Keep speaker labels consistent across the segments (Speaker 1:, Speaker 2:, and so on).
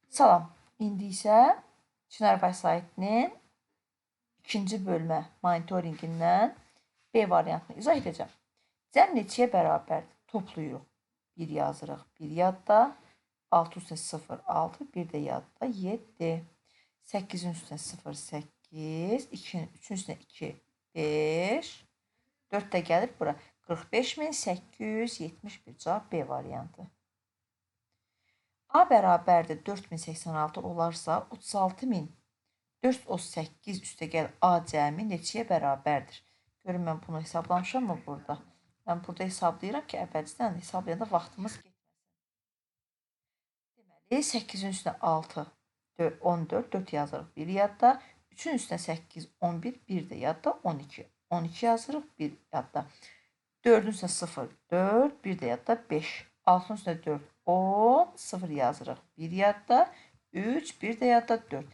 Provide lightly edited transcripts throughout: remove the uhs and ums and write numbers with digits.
Speaker 1: Salam. İndi isə Çınar vəsaitinin ikinci bölmə monitoringindən B variantını izah edəcəm. Cəm neçəyə bərabərdir? Toplayırıq. 1 yazırıq. 1 yadda. 6 üstə 0, 6. 1 də yadda. 7. 8-in üstünə 0, 8. 2-nin 3-ün üstünə 2, 5. 4 də gəlir bura. 45.871 cavab B variantı. A bərabərdir 4086 olarsa 36.438 üstəgəl A cəmi neçəyə bərabərdir? Görün, mən bunu hesablamışam mı burada? Mən burada hesablayıram ki, əvvəlcədən hesablayanda vaxtımız getməsin. Deməli, 8-in üstünə 6, 14, 4 yazırıq, 1 yadda. 3-ün üstünə 8, 11, 1 də yadda, 12. 12 yazırıq, 1 yadda. 4-ün üstünə 0, 4, 1 də yadda, 5. 6-ın üstünə 4, 10, 0 yazırıq. 1 yadda, 3, 1 də yadda, 4.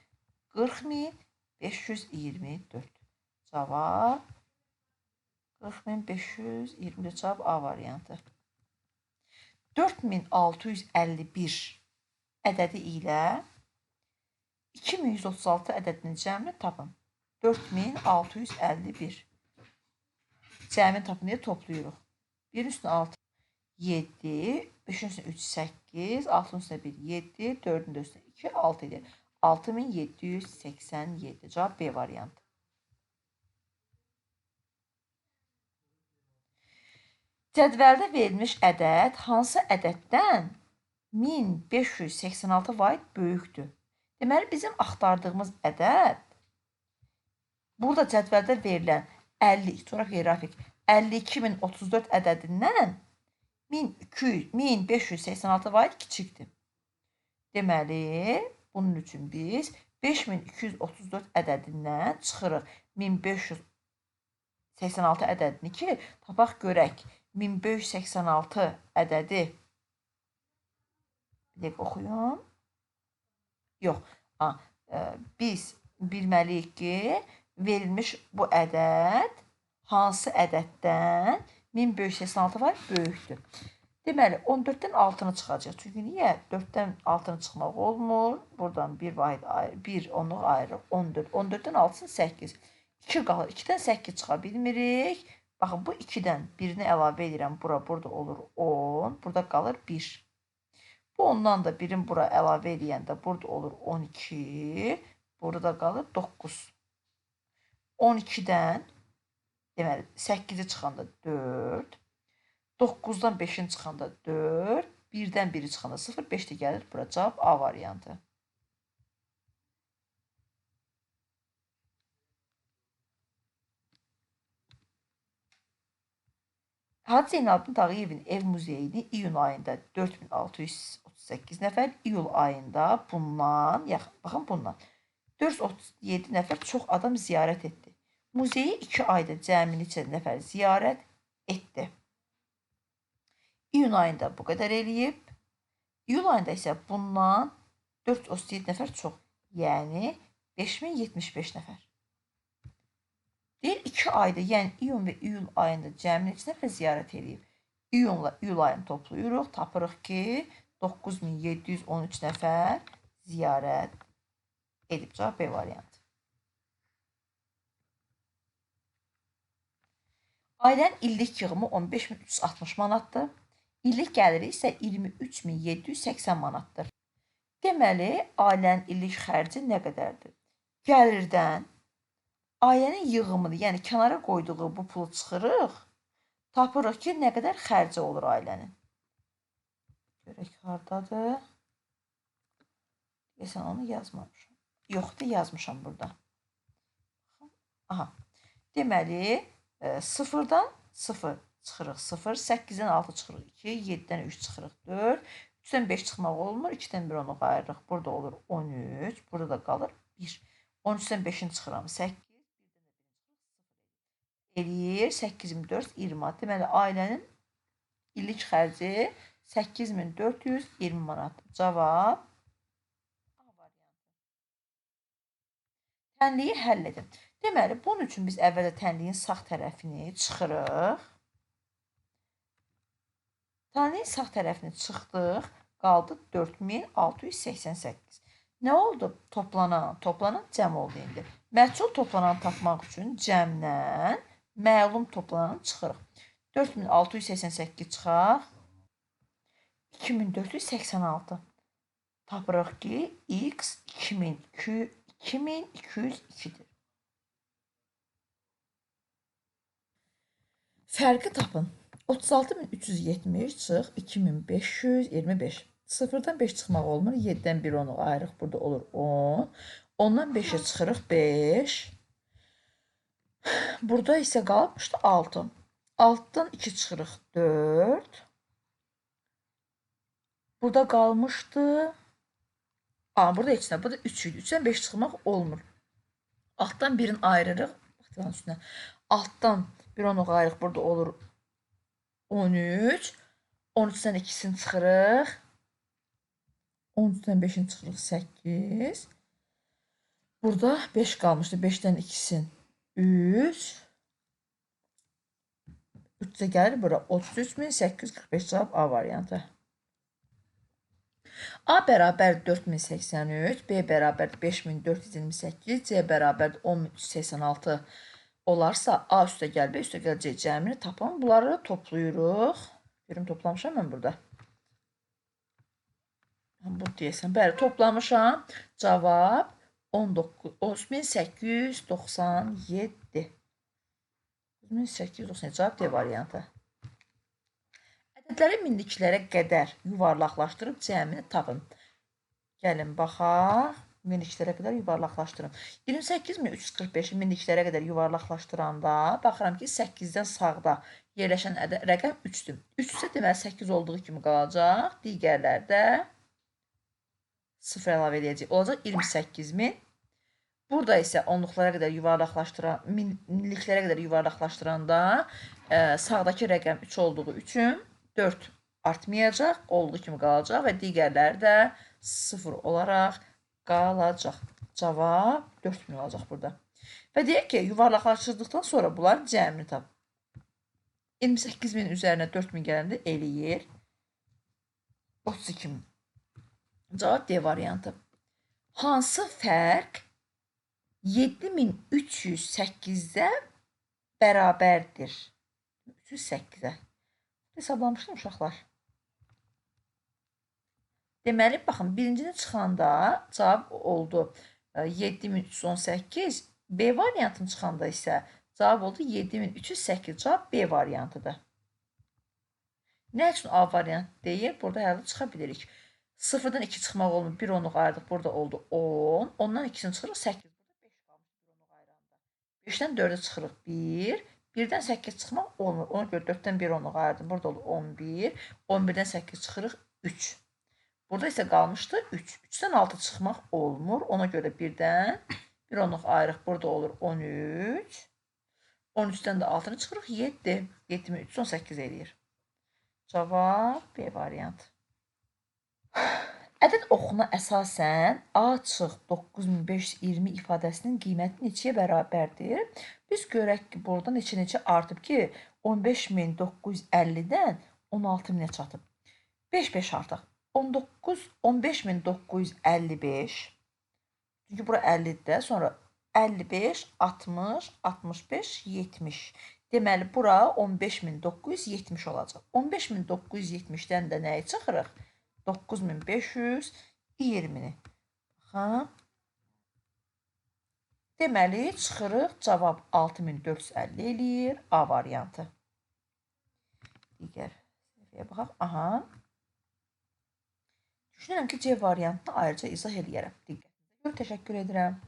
Speaker 1: 40.524. Cavab 40.524 cavab A variantı. 4651 ədədi ilə 2136 ədədinin cəmini tapın. 4651. Cəmin tapınıya toplayırıq. 1-in üstünə 6, 7, 5-in üstünə 3, 8, 6-ın üstünə 1, 7, 4-ün üstünə 2, 6 edir. 6787. Cavab B variantı. Cədvəldə verilmiş ədəd hansı ədəddən 1586 vaid böyükdür? Deməli, bizim axtardığımız ədəd burada cədvəldə verilən 52.034 ədədindən 1586 vaid kiçikdir. Deməli, bunun üçün biz 5234 ədədindən çıxırıq 1586 ədədini ki, tapaq görək. 1586 ədədi, bir dəqiqə oxuyum. Yox, biz bilməliyik ki, verilmiş bu ədəd hansı ədəddən 1586 var böyükdür. Deməli, 14-dən 6-nı çıxacaq. Çünki niyə? 4-dən 6-nı çıxmaq olmur. Buradan 1 vahid ayrı, 1 onluq ayrı, 14. 14-dən 6-ın 8. 2 qalır. 2-dən 8 çıxa bilmirik. Baxın, bu 2-dən 1-ni əlavə edirəm. Burada olur 10. Burada qalır 1. Bu ondan da 1-in bura əlavə edəndə burada olur 12. Burada qalır 9. 12-dən deməli 8-i çıxanda 4. 9-dan 5-in çıxanda 4. 1-dən 1-i çıxanda 0. 5 də gəlir bura. Cavab A variantı. Hacı Zeynalabdin Tağıyevin ev muzeyini iyun ayında 4638 nəfər, iyul ayında bundan, baxın bundan 437 nəfər çox adam ziyarət etdi. Muzeyi 2 ayda cəmi neçə nəfər ziyarət etdi. İyun ayında bu qədər eləyib. İyul ayında isə bundan 437 nəfər çox, yəni 5075 nəfər. Deyir, 2 ayda, yəni iyun və iyul ayında cəmi neçə nəfər ziyarət edib? İyunla iyul ayını toplayırıq, tapırıq ki, 9713 nəfər ziyarət edib. Cavab B variantı. Ailənin illik yığımı 15360 manatdır. İllik gəliri isə 23780 manatdır. Deməli, ailənin illik xərci nə qədərdir? Gəlirdən ailənin yığımını, yəni kənara qoyduğu bu pulu çıxırıq, tapırıq ki, nə qədər xərci olur ailənin. Görək, haradadır? Deyəsən, onu yazmamışam. Yoxdur, yazmışam burada. Aha. Deməli, 0-dan 0 çıxırıq 0, 8-dən 6 çıxırıq 2, 7-dən 3 çıxırıq 4, 3-dən 5 çıxmaq olmur, 2-dən 1 onu ayırırıq. Burada olur 13, burada da qalır 1. 13-dən 5-ini çıxıram 8, 1-dən də 1 eləyir 8420. Deməli, ailənin illik xərci 8420 manatdır. Cavab A variantı. Tənliyi həll edin. Deməli, bunun üçün biz əvvəldə tənliyin sağ tərəfini çıxırıq. Tənliyin sağ tərəfini çıxdıq, qaldı 4688. Nə oldu? Toplanan cəm oldu indi. Məchul toplananı tapmaq üçün cəmdən məlum toplananı çıxırıq. 4688 çıxaq. 2486. Tapırıq ki, x 2202-dir. Fərqi tapın. 36370 çıx 2525. Sıfırdan 5 çıxmaq olmur. 7-dən 1 onu ayırıq. Burada olur 10. Ondan 5'e çıxırıq 5. Burada isə qalmışdı 6. 6'dan 2 çıxırıq 4. Burada qalmışdı. Burada heç nə. Burada 3 idi. 3'dən 5 çıxmaq olmur. Altdan 1'in ayırırıq. Baxın üstünə. Altdan 1 onu ayırıq. Burada olur 13. 13'dən 2'sini çıxırıq. 13'dən 5'ini çıxırıq 8. Burada 5 qalmışdı. 5'dən 2'sin 3. 3'e gəlir bura 33845 cavab A variantı. A bərabər 4083, B bərabər 5428, C bərabər 10386 olarsa A üstə gəl, B üstə gəl, C cəmini tapın. Bunları toplayırıq. Görüm toplamışam mən burada. Bu deyəsən. Bəli, toplamışam. Cavab 19897. 1890 cavab D variantı. Ədədləri minliklərə qədər yuvarlaqlaşdırıb cəmini tapın. Gəlin baxaq. Minliklərə qədər yuvarlaqlaşdırın. 28345-i minliklərə qədər yuvarlaqlaşdıranda baxıram ki 8-dən sağda yerləşən rəqəm 3-dür. 3 isə deməli 8 olduğu kimi qalacaq. Digərlərdə 0 əlavə edəcək. Olacaq 28000. Burada isə onluqlara qədər minliklərə qədər yuvarlaqlaşdıranda sağdakı rəqəm 3 olduğu üçün 4 artmayacaq, olduğu kimi qalacaq və digərləri də 0 olaraq qalacaq. Cavab 4000 olacaq burada. Və deyək ki, yuvarlaqlaşdırdıqdan sonra bunların cəmini tap. 28000 üzərinə 4000 gələndə eləyir 32000. Cavab D variantı. Hansı fərq 7308-də bərabərdir? 308-ə. Hesablamışdım uşaqlar. Deməli, baxın, birincini çıxanda cavab oldu 7318. B variantını çıxanda isə cavab oldu 7308. Cavab B variantıdır. Nə üçün A variantı deyil? Burada hələ çıxa bilirik. 0-dan 2 çıxmaq olmur. 1 onluq ayırdıq. Burada oldu 10. Ondan 2'sini çıxırıq 8. Burada 5 qalmış 1 onluq ayıranda. 5'dən 4'e çıxırıq 1. 1'dən 8 çıxmaq olmur. Ona görə 4'dən 1 onluq ayırdım. Burada olur 11. 11'dən 8 çıxırıq 3. Burada isə qalmışdı 3. 3'dən 6 çıxmaq olmur. Ona görə 1'dən 1 onluq ayırıq. Burada olur 13. 13'dən də 6'nı çıxırıq 7. 7318 eləyir. Cavab B variantı. Ədəd oxuna əsasən A çıx 9520 ifadəsinin qiyməti neçəyə bərabərdir? Biz görək ki, burada neçə artıb ki, 15950-dən 16000-ə çatıb. 5 artıq. 15955. Çünki bura 50-dir. Sonra 55, 60, 65, 70. Deməli, bura 15970 olacaq. 15970-dən də nəyi çıxırıq? 9520-ni. Deməli, çıxırıq. Cavab 6450 eləyir. A variantı. Digər səhifəyə baxaq. Aha. Düşünürəm ki, C variantını ayrıca izah edərəm. Diqqətinizə görə təşəkkür edirəm.